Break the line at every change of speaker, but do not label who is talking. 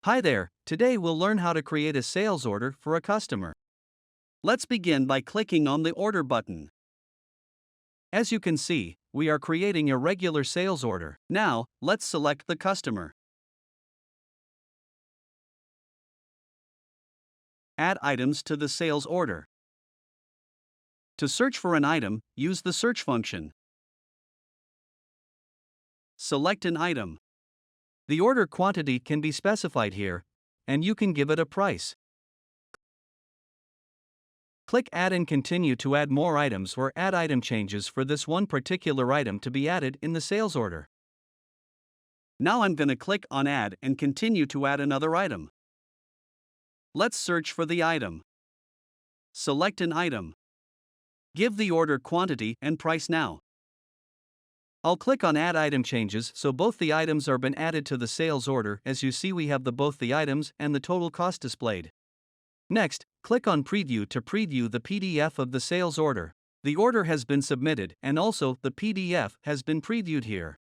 Hi there, today we'll learn how to create a sales order for a customer. Let's begin by clicking on the order button. As you can see, we are creating a regular sales order. Now, let's select the customer. Add items to the sales order. To search for an item, use the search function. Select an item. The order quantity can be specified here, and you can give it a price. Click Add and continue to add more items or add item changes for this one particular item to be added in the sales order. Now I'm going to click on Add and continue to add another item. Let's search for the item. Select an item. Give the order quantity and price now. I'll click on Add Item Changes so both the items are been added to the sales order. As you see, we have both the items and the total cost displayed. Next, click on Preview to preview the PDF of the sales order. The order has been submitted and also the PDF has been previewed here.